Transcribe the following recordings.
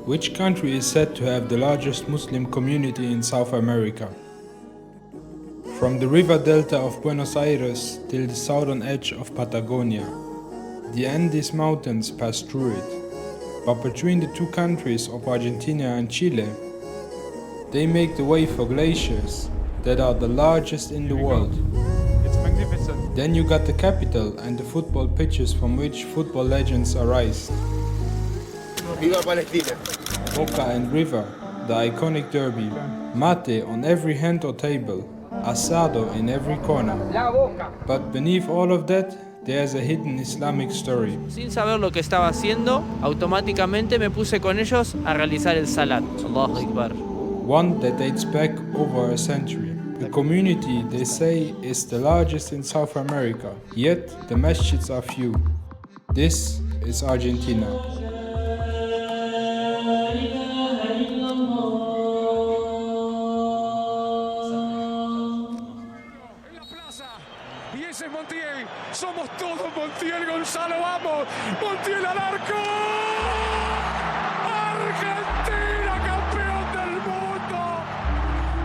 Which country is said to have the largest Muslim community in South America? From the river delta of Buenos Aires till the southern edge of Patagonia, the Andes Mountains pass through it. But between the two countries of Argentina and Chile, they make the way for glaciers that are the largest in the world. It's magnificent. Then you got the capital and the football pitches from which football legends arise. Viva Palestina! Boca and River, the iconic derby. Mate on every hand or table. Asado in every corner. But beneath all of that, there's a hidden Islamic story. Sin saber lo que estaba haciendo, automáticamente me puse con ellos a realizar el salat. Allahu Akbar. One that dates back over a century. The community, they say, is the largest in South America, yet the masjids are few. This is Argentina. Y ese es Montiel, somos todos Montiel, Gonzalo, vamos, Montiel al arco, Argentina campeón del mundo,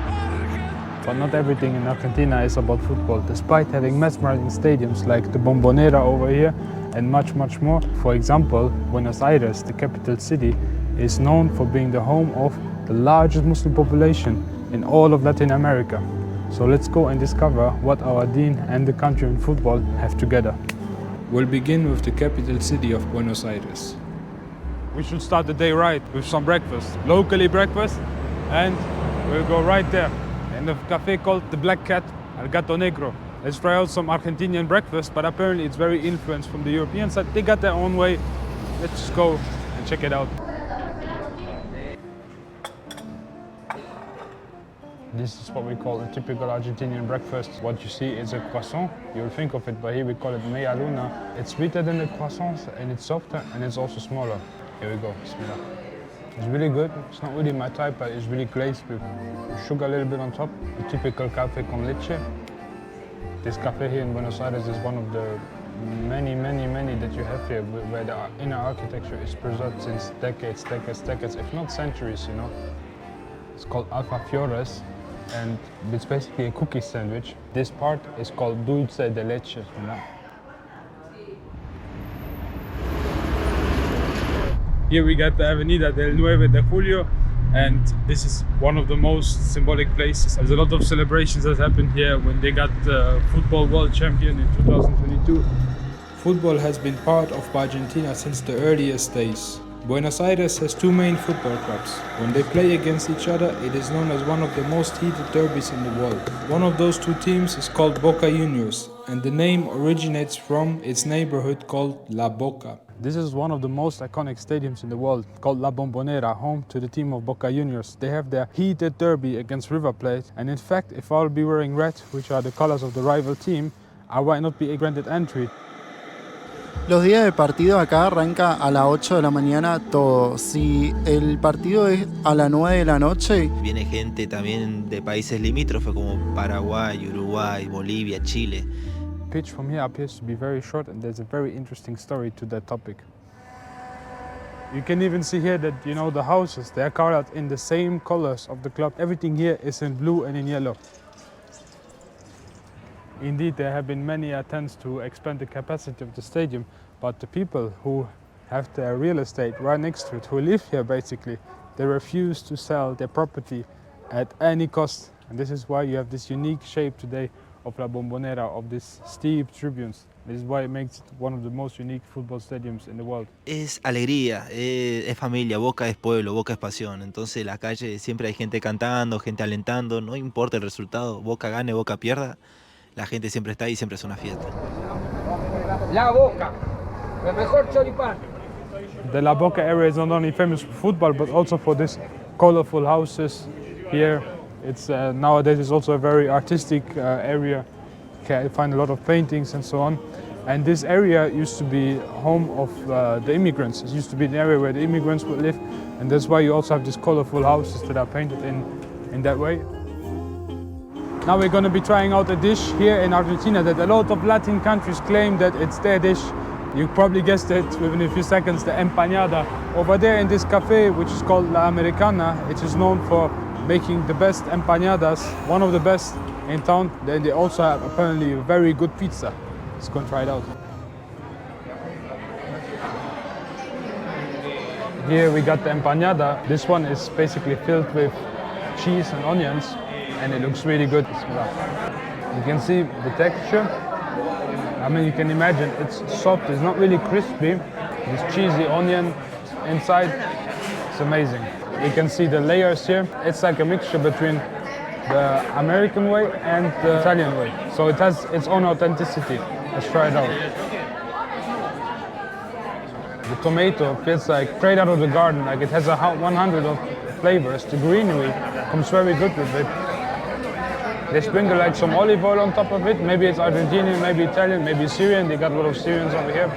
Argentina. But not everything in Argentina is about football, despite having mesmerizing stadiums like the Bombonera over here and much more. For example, Buenos Aires, the capital city, is known for being the home of the largest Muslim population in all of Latin America. So let's go and discover what our deen and the country in football have together. We'll begin with the capital city of Buenos Aires. We should start the day right with some breakfast, locally breakfast, and we'll go right there in the cafe called the Black Cat, El Gato Negro. Let's try out some Argentinian breakfast, but apparently it's very influenced from the European side. They got their own way. Let's just go and check it out. This is what we call a typical Argentinian breakfast. What you see is a croissant. You'll think of it, but here we call it media luna. It's sweeter than the croissants and it's softer and it's also smaller. Here we go, bismillah. It's really good. It's not really my type, but it's really glazed with sugar a little bit on top. The typical café con leche. This cafe here in Buenos Aires is one of the many that you have here, where the inner architecture is preserved since decades, if not centuries, you know. It's called Alfafores, and it's basically a cookie sandwich. This part is called dulce de leche. You know? Here we got the Avenida del 9 de Julio, and this is one of the most symbolic places. There's a lot of celebrations that happened here when they got the football world champion in 2022. Football has been part of Argentina since the earliest days. Buenos Aires has two main football clubs. When they play against each other, it is known as one of the most heated derbies in the world. One of those two teams is called Boca Juniors, and the name originates from its neighborhood called La Boca. This is one of the most iconic stadiums in the world, called La Bombonera, home to the team of Boca Juniors. They have their heated derby against River Plate, and in fact, if I'll be wearing red, which are the colors of the rival team, I might not be granted entry. Los días de partido acá arranca a las 8 de la mañana todo. Si el partido es a las 9 de la noche... Viene gente también de países limítrofes como Paraguay, Uruguay, Bolivia, Chile. Pitch from here appears to be very short, and there's a very interesting story to that topic. You can even see here that, you know, the houses, they are colored in the same colors of the club. Everything here is in blue and in yellow. Indeed, there have been many attempts to expand the capacity of the stadium, but the people who have their real estate right next to it, who live here basically, they refuse to sell their property at any cost. And this is why you have this unique shape today of La Bombonera, of these steep tribunes. This is why it makes it one of the most unique football stadiums in the world. Es alegría, es familia, Boca es pueblo, Boca es pasión. Entonces en la calle siempre hay gente cantando, gente alentando, no importa el resultado, Boca gane, Boca pierda. La gente siempre está ahí, siempre es una fiesta. La Boca, el mejor choripán. The La Boca area is not only famous for football, but also for these colorful houses here. It's nowadays it's also a very artistic area. You can find a lot of paintings and so on. And this area used to be home of the immigrants. It used to be an area where the immigrants would live, and that's why you also have these colorful houses that are painted in that way. Now we're going to be trying out a dish here in Argentina that a lot of Latin countries claim that it's their dish. You probably guessed it within a few seconds, the empanada. Over there in this cafe, which is called La Americana, it is known for making the best empanadas, one of the best in town. Then they also have apparently a very good pizza. Let's go and try it out. Here we got the empanada. This one is basically filled with cheese and onions, and it looks really good. You can see the texture. I mean, you can imagine it's soft, it's not really crispy. This cheesy onion inside, it's amazing. You can see the layers here. It's like a mixture between the American way and the Italian way. So it has its own authenticity. Let's try it out. The tomato feels like straight out of the garden, like it has 100 of flavors. The greenery comes very good with it. They sprinkle like some olive oil on top of it. Maybe it's Argentinian, maybe Italian, maybe Syrian. They got a lot of Syrians over here.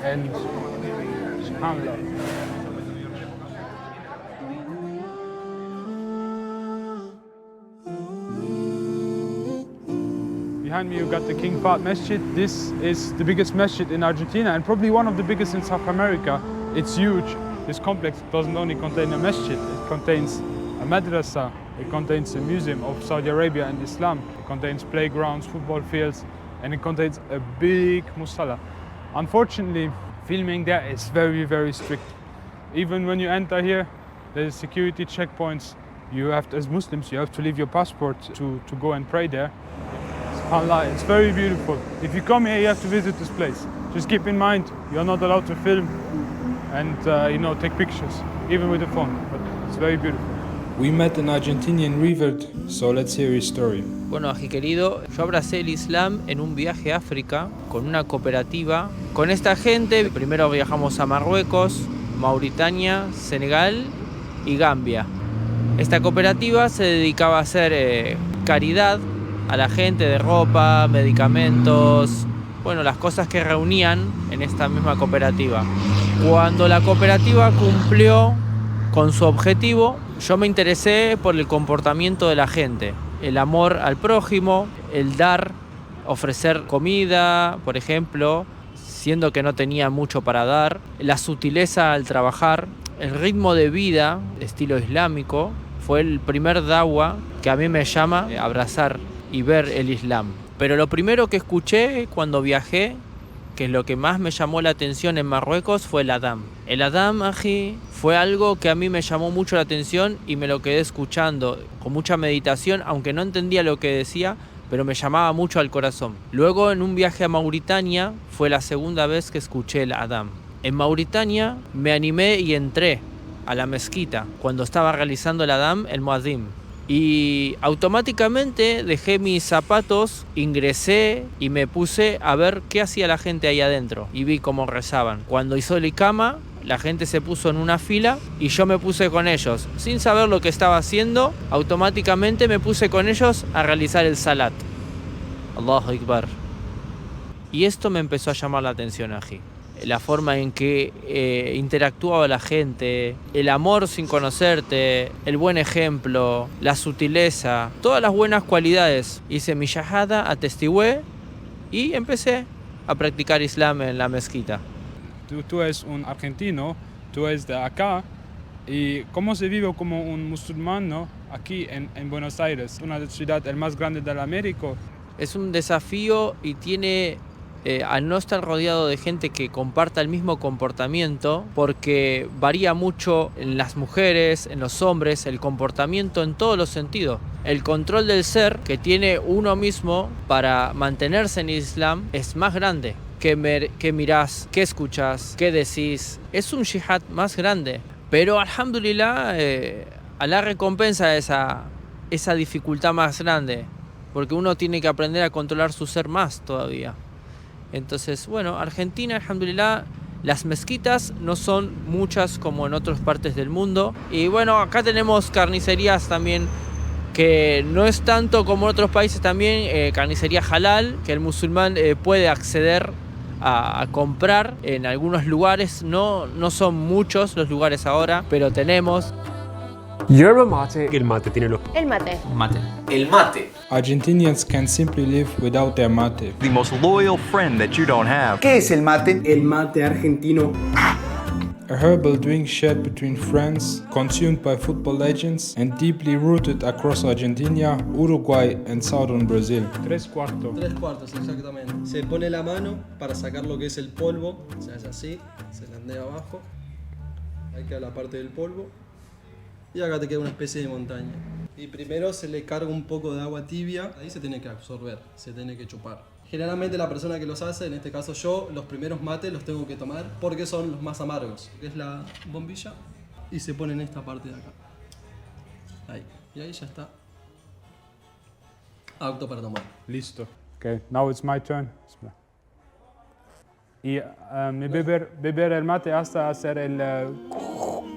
And subhanallah. Behind me you got the King Fahd Masjid. This is the biggest masjid in Argentina and probably one of the biggest in South America. It's huge. This complex doesn't only contain a masjid, it contains a madrasa, it contains a museum of Saudi Arabia and Islam, it contains playgrounds, football fields, and it contains a big musalla. Unfortunately, filming there is very, very strict. Even when you enter here, there's security checkpoints. You have to, as Muslims, you have to leave your passport to go and pray there. SubhanAllah, it's very beautiful. If you come here, you have to visit this place. Just keep in mind, you're not allowed to film and take pictures, even with the phone, but it's very beautiful. We met an Argentinian revert, so let's hear his story. Bueno, ají querido, yo abracé el Islam en un viaje a África con una cooperativa. Con esta gente, primero viajamos a Marruecos, Mauritania, Senegal y Gambia. Esta cooperativa se dedicaba a hacer caridad a la gente de ropa, medicamentos, bueno, las cosas que reunían en esta misma cooperativa. Cuando la cooperativa cumplió con su objetivo, yo me interesé por el comportamiento de la gente, el amor al prójimo, el dar, ofrecer comida, por ejemplo, siendo que no tenía mucho para dar, la sutileza al trabajar, el ritmo de vida, estilo islámico, fue el primer dawa que a mí me llama a abrazar y ver el Islam. Pero lo primero que escuché cuando viajé, que es lo que más me llamó la atención en Marruecos, fue el adán. El adán, ají, fue algo que a mí me llamó mucho la atención y me lo quedé escuchando con mucha meditación, aunque no entendía lo que decía, pero me llamaba mucho al corazón. Luego, en un viaje a Mauritania, fue la segunda vez que escuché el adán. En Mauritania me animé y entré a la mezquita cuando estaba realizando el adán, el muazzin. Y automáticamente dejé mis zapatos, ingresé y me puse a ver qué hacía la gente ahí adentro. Y vi cómo rezaban. Cuando hizo el ikama, la gente se puso en una fila y yo me puse con ellos. Sin saber lo que estaba haciendo, automáticamente me puse con ellos a realizar el salat. Allahu Akbar. Y esto me empezó a llamar la atención, ají. La forma en que interactuaba la gente, el amor sin conocerte, el buen ejemplo, la sutileza, todas las buenas cualidades. Hice mi shahada, atestigué y empecé a practicar Islam en la mezquita. Tú eres un argentino, tú eres de acá, y ¿cómo se vive como un musulmán, ¿no? Aquí en Buenos Aires, una ciudad el más grande de América? Es un desafío y tiene... al no estar rodeado de gente que comparta el mismo comportamiento, porque varía mucho en las mujeres, en los hombres, el comportamiento en todos los sentidos. El control del ser que tiene uno mismo para mantenerse en Islam es más grande. ¿Qué mirás? ¿Qué escuchás? ¿Qué decís? Es un jihad más grande. Pero alhamdulillah, Alá recompensa esa dificultad más grande, porque uno tiene que aprender a controlar su ser más todavía. Entonces, bueno, Argentina, alhamdulillah, las mezquitas no son muchas como en otras partes del mundo. Y bueno, acá tenemos carnicerías también, que no es tanto como en otros países también, carnicería halal, que el musulmán puede acceder a comprar en algunos lugares. No son muchos los lugares ahora, pero tenemos. Yerba mate. El mate tiene los... El mate. El mate. Argentinians can simply live without their mate. The most loyal friend that you don't have. ¿Qué es el mate? El mate argentino. A herbal drink shared between friends, consumed by football legends, and deeply rooted across Argentina, Uruguay, and southern Brazil. 3/4. 3/4, exactamente. Se pone la mano para sacar lo que es el polvo, o sea, es así, se landea abajo, ahí queda la parte del polvo, y acá te queda una especie de montaña. Y primero se le carga un poco de agua tibia, ahí se tiene que absorber, se tiene que chupar. Generalmente la persona que los hace, en este caso yo, los primeros mates los tengo que tomar porque son los más amargos, que es la bombilla, y se pone en esta parte de acá. Ahí, y ahí ya está. Apto para tomar. Listo. Okay, now it's my turn. Y beber el mate hasta hacer el...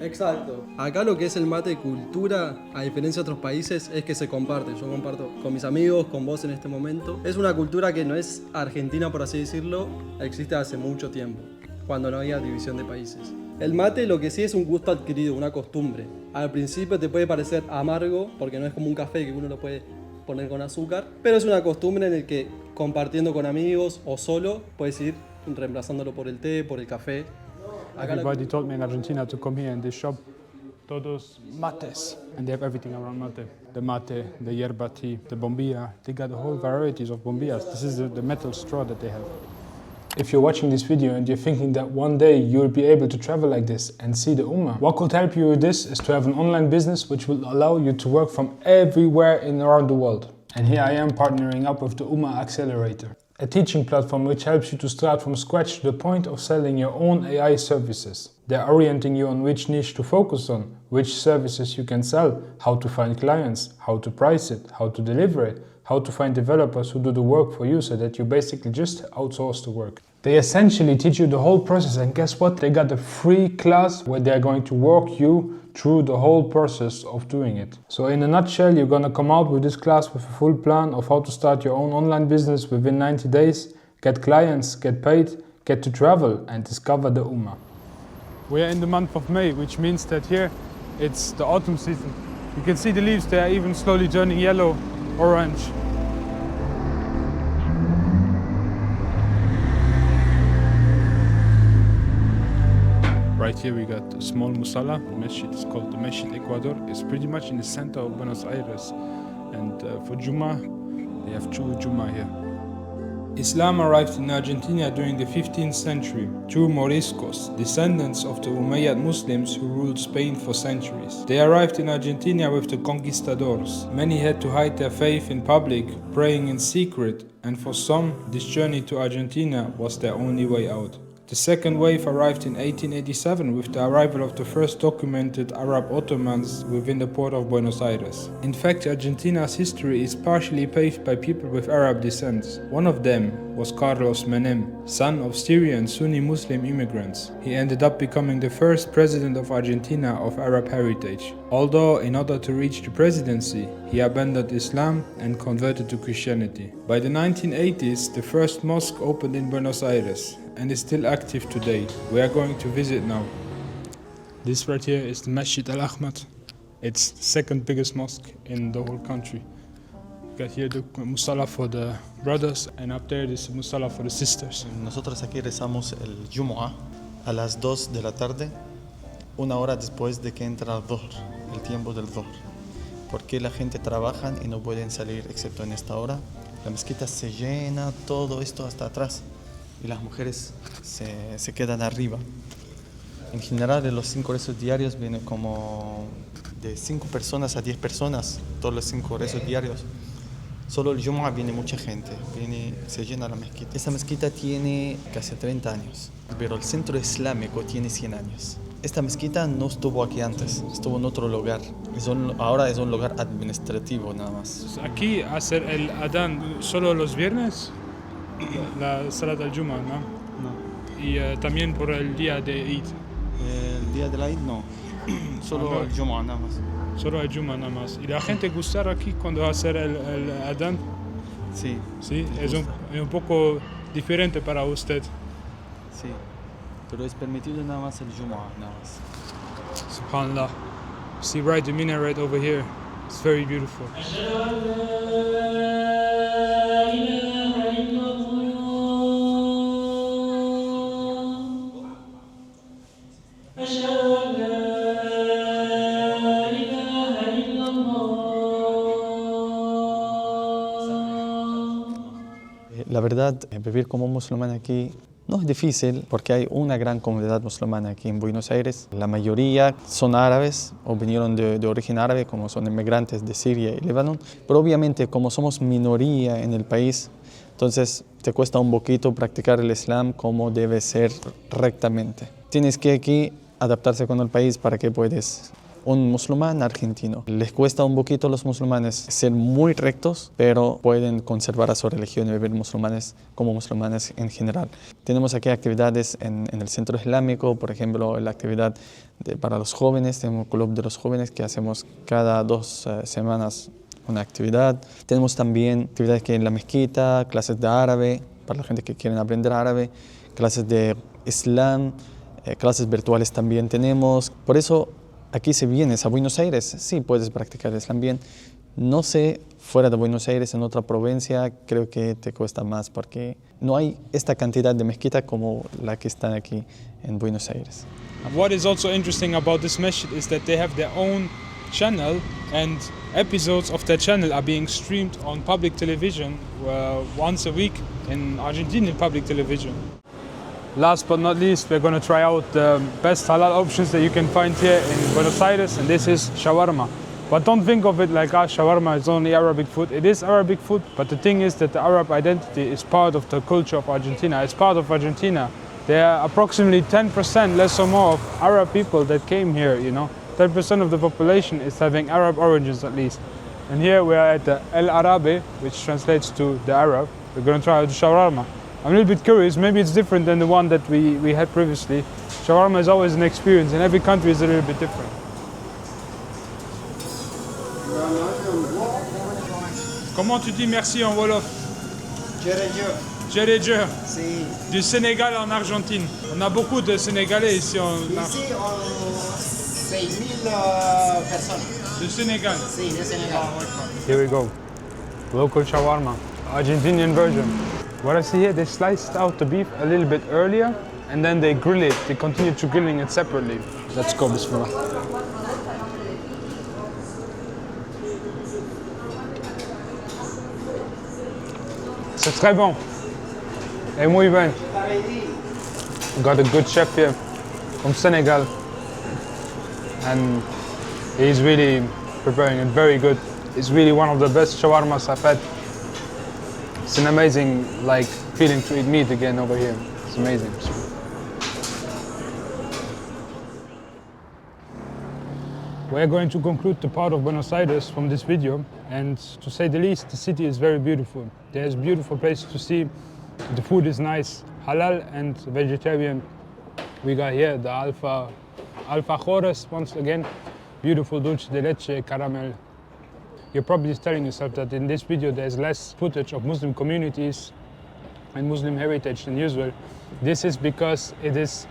Exacto. Acá lo que es el mate de cultura, a diferencia de otros países, es que se comparte. Yo comparto con mis amigos, con vos en este momento. Es una cultura que no es argentina, por así decirlo, existe hace mucho tiempo, cuando no había división de países. El mate lo que sí es un gusto adquirido, una costumbre. Al principio te puede parecer amargo, porque no es como un café que uno lo puede poner con azúcar, pero es una costumbre en el que compartiendo con amigos o solo puedes ir reemplazándolo por el té, por el café. Everybody told me in Argentina to come here and they shop todos mates. And they have everything around mate. The mate, the yerba tea, the bombilla. They got a whole varieties of bombillas. This is the metal straw that they have. If you're watching this video and you're thinking that one day you'll be able to travel like this and see the Ummah, what could help you with this is to have an online business which will allow you to work from everywhere in around the world. And here I am partnering up with the Ummah Accelerator, a teaching platform which helps you to start from scratch to the point of selling your own AI services. They're orienting you on which niche to focus on, which services you can sell, how to find clients, how to price it, how to deliver it, how to find developers who do the work for you so that you basically just outsource the work. They essentially teach you the whole process, and guess what? They got a free class where they're going to walk you through the whole process of doing it. So in a nutshell, you're gonna come out with this class with a full plan of how to start your own online business within 90 days, get clients, get paid, get to travel and discover the Ummah. We are in the month of May, which means that here it's the autumn season. You can see the leaves, they are even slowly turning yellow, orange. Right here we got a small musalla. The masjid is called the Masjid Ecuador. It's pretty much in the center of Buenos Aires. And for Jummah, they have two Jummah here. Islam arrived in Argentina during the 15th century through Moriscos, descendants of the Umayyad Muslims who ruled Spain for centuries. They arrived in Argentina with the conquistadors. Many had to hide their faith in public, praying in secret, and for some, this journey to Argentina was their only way out. The second wave arrived in 1887 with the arrival of the first documented Arab Ottomans within the port of Buenos Aires. In fact, Argentina's history is partially paved by people with Arab descent. One of them was Carlos Menem, son of Syrian Sunni Muslim immigrants. He ended up becoming the first president of Argentina of Arab heritage. Although, in order to reach the presidency, he abandoned Islam and converted to Christianity. By the 1980s, the first mosque opened in Buenos Aires and is still active today. We are going to visit now. This right here is the Masjid Al-Ahmad. It's the second biggest mosque in the whole country. Got here the musalla for the brothers, and up there is the musalla for the sisters. Nosotros aquí rezamos el Jumu'ah a las 2 de la tarde, una hora después de que entra el Dhuhr, el tiempo del Dhuhr. Porque la gente trabaja y no pueden salir excepto en esta hora. La mezquita se llena, todo esto hasta atrás, y las mujeres se quedan arriba. En general, en los 5 rezos diarios vienen como de 5 personas a 10 personas, todos los 5 rezos diarios. Solo el Jumu'ah viene mucha gente, se llena la mezquita. Esta mezquita tiene casi 30 años, pero el centro islámico tiene 100 años. Esta mezquita no estuvo aquí antes, estuvo en otro lugar. Ahora es un lugar administrativo nada más. Aquí hacer el adán solo los viernes, la salat al-Jumu'ah, ¿no? No. Y también por el día de Eid. El día de la Eid no, solo el Jumu'ah nada más. Solo el Jumu'ah nada más. ¿Y la gente gustar aquí cuando hacer el adán? Sí. Sí, es un poco diferente para usted. Sí, pero es permitido nada más el Jumu'ah, nada más. Subhanallah. See right the minaret over here. It's very beautiful. La verdad, vivir como musulmán aquí no es difícil porque hay una gran comunidad musulmana aquí en Buenos Aires. La mayoría son árabes o vinieron de origen árabe, como son inmigrantes de Siria y Líbano. Pero obviamente, como somos minoría en el país, entonces te cuesta un poquito practicar el Islam como debe ser rectamente. Tienes que aquí adaptarse con el país para que puedas. Un musulmán argentino. Les cuesta un poquito a los musulmanes ser muy rectos, pero pueden conservar a su religión y vivir musulmanes como musulmanes en general. Tenemos aquí actividades en el centro islámico, por ejemplo, la actividad para los jóvenes, tenemos un club de los jóvenes que hacemos cada 2 semanas una actividad. Tenemos también actividades que en la mezquita, clases de árabe, para la gente que quiere aprender árabe, clases de Islam, clases virtuales también tenemos. Por eso, aquí si vienes a Buenos Aires, sí puedes practicar Islam bien. No sé, fuera de Buenos Aires, en otra provincia, creo que te cuesta más porque no hay esta cantidad de mezquita como la que están aquí en Buenos Aires. What is also interesting about this masjid is that they have their own channel and episodes of their channel are being streamed on public television once a week in Argentinian public television. Last but not least, we're going to try out the best halal options that you can find here in Buenos Aires, and this is shawarma. But don't think of it like shawarma is only Arabic food. It is Arabic food, but the thing is that the Arab identity is part of the culture of Argentina. It's part of Argentina. There are approximately 10%, less or more, of Arab people that came here, 10% of the population is having Arab origins at least. And here we are at the El Arabe, which translates to the Arab. We're going to try out the shawarma. I'm a little bit curious, maybe it's different than the one that we had previously. Shawarma is always an experience, and every country is a little bit different. Comment tu dis merci en Wolof? Djeredje. Sí. Du Sénégal en Argentine. On a beaucoup de Sénégalais ici en... Ici, 6,000 personnes. Du Sénégal? Sí, de Sénégal. Here we go. Local shawarma. Argentinian version. What I see here, they sliced out the beef a little bit earlier and then they grill it. They continue to grilling it separately. Let's go, bismillah. C'est très bon. Et muy bien. Got a good chef here from Senegal. And he's really preparing it very good. It's really one of the best shawarmas I've had. It's an amazing feeling to eat meat again over here. It's amazing. We're going to conclude the part of Buenos Aires from this video, and to say the least, the city is very beautiful. There's beautiful places to see. The food is nice, halal and vegetarian. We got here the alfajores once again, beautiful dulce de leche, caramel. You're probably telling yourself that in this video there's less footage of Muslim communities and Muslim heritage than usual. This is because it is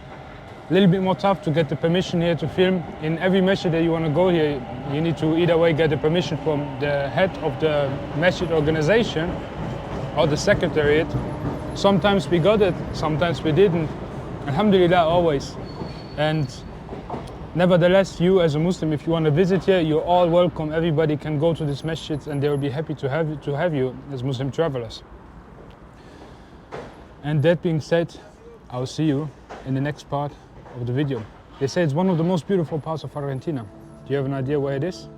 a little bit more tough to get the permission here to film. In every masjid that you want to go here, you need to either way get the permission from the head of the masjid organization or the secretariat. Sometimes we got it, sometimes we didn't. Alhamdulillah, always. And nevertheless, you as a Muslim, if you want to visit here, you're all welcome. Everybody can go to this masjid and they will be happy to have you as Muslim travelers. And that being said, I'll see you in the next part of the video. They say it's one of the most beautiful parts of Argentina. Do you have an idea where it is?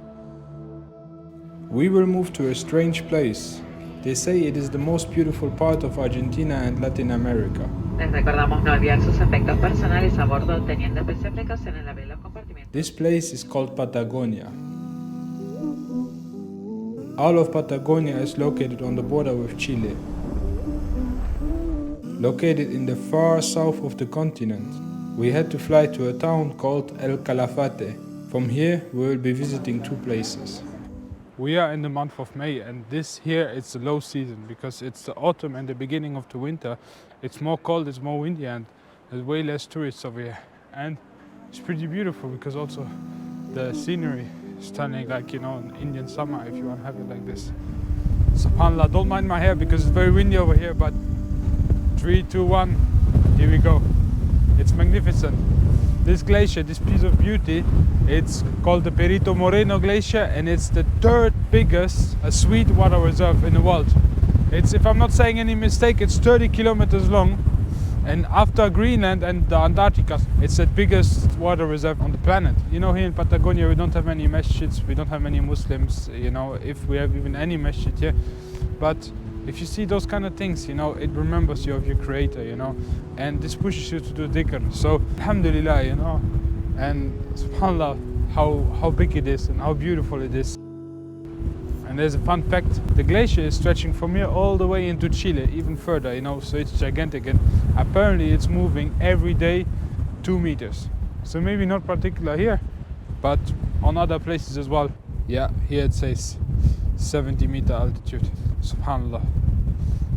We will move to a strange place. They say it is the most beautiful part of Argentina and Latin America. Les recordamos no olvidar sus efectos personales a bordo teniendo especial precaución en abrir los compartimentos. This place is called Patagonia. All of Patagonia is located on the border with Chile. Located in the far south of the continent, we had to fly to a town called El Calafate. From here, we will be visiting 2 places. We are in the month of May, and this here it's the low season because it's the autumn and the beginning of the winter. It's more cold, it's more windy, and there's way less tourists over here. And it's pretty beautiful because also The scenery is stunning, like, you know, in Indian summer, if you want to have it like this. SubhanAllah, don't mind my hair because it's very windy over here, but 3, 2, 1, here we go. It's magnificent. This glacier, this piece of beauty, it's called the Perito Moreno Glacier, and it's the 3rd biggest sweet water reserve in the world. It's, if I'm not saying any mistake, it's 30 kilometers long, and after Greenland and the Antarctica, it's the biggest water reserve on the planet. You know, here in Patagonia we don't have many masjids, we don't have many Muslims, you know, if we have even any masjid here. But if you see those kind of things, you know, it remembers you of your creator, you know, and this pushes you to do dhikr. So, alhamdulillah, you know, and subhanallah, how big it is and how beautiful it is. And there's a fun fact, the glacier is stretching from here all the way into Chile, even further, you know, so it's gigantic, and apparently it's moving every day 2 meters. So maybe not particular here, but on other places as well. Yeah, here it says 70-meter altitude, subhanallah,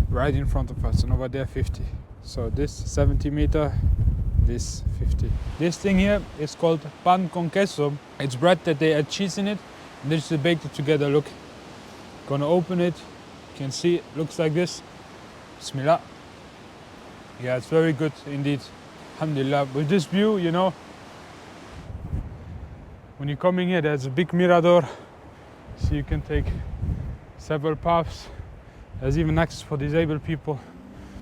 right in front of us, and over there 50. So this 70 meter, this 50. This thing here is called pan con queso. It's bread that they add cheese in it, and they just baked it together. Look, gonna open it, you can see it looks like this. Bismillah. Yeah, it's very good indeed, alhamdulillah. With this view, you know, when you're coming here, there's a big mirador, so you can take several paths. There's even access for disabled people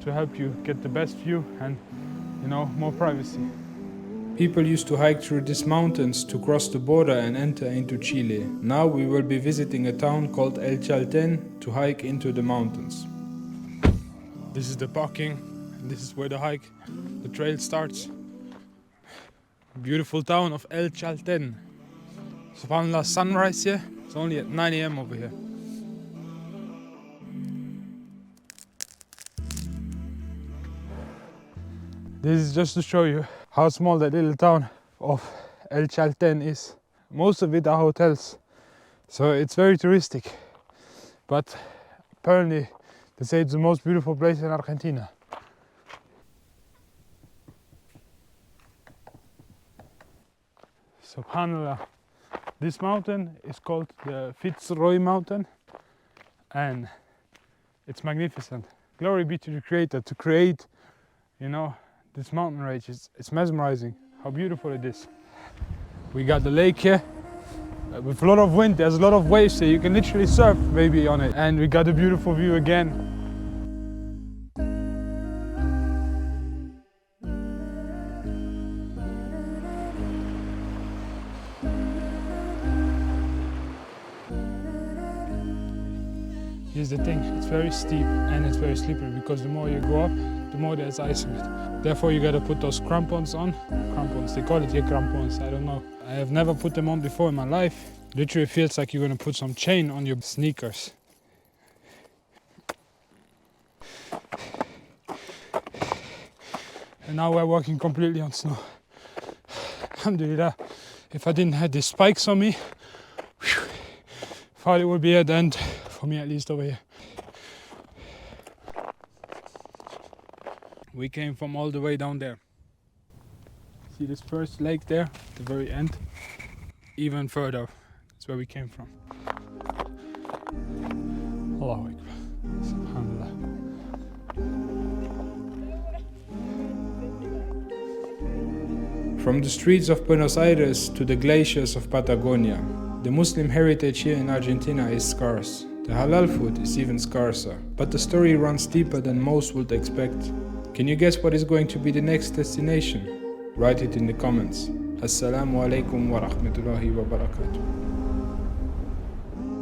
to help you get the best view and, you know, more privacy. People used to hike through these mountains to cross the border and enter into Chile. Now we will be visiting a town called El Chaltén to hike into the mountains. This is the parking, and this is where the trail starts. Beautiful town of El Chaltén. SubhanAllah, sunrise here, it's only at 9 AM over here. This is just to show you how small that little town of El Chaltén is. Most of it are hotels, so it's very touristic. But apparently they say it's the most beautiful place in Argentina. SubhanAllah. This mountain is called the Fitz mountain, and it's magnificent. Glory be to the Creator to create, you know, this mountain range. It's mesmerizing how beautiful it is. We got the lake here with a lot of wind. There's a lot of waves here. You can literally surf maybe on it, and we got a beautiful view again. Here's the thing, it's very steep and it's very slippery because the more you go up, the more there's ice in it. Therefore you gotta put those crampons on. Crampons, they call it here crampons, I don't know. I have never put them on before in my life. Literally feels like you're gonna put some chain on your sneakers. And now we're walking completely on snow. Alhamdulillah, if I didn't have these spikes on me, thought it would be at the end. For me at least over here. We came from all the way down there. See this first lake there at the very end? Even further, that's where we came from. Allahu Akbar. Subhanallah. From the streets of Buenos Aires to the glaciers of Patagonia, the Muslim heritage here in Argentina is scarce. The halal food is even scarcer, but the story runs deeper than most would expect. Can you guess what is going to be the next destination? Write it in the comments. Assalamu alaikum wa rahmatullahi wa barakatuh.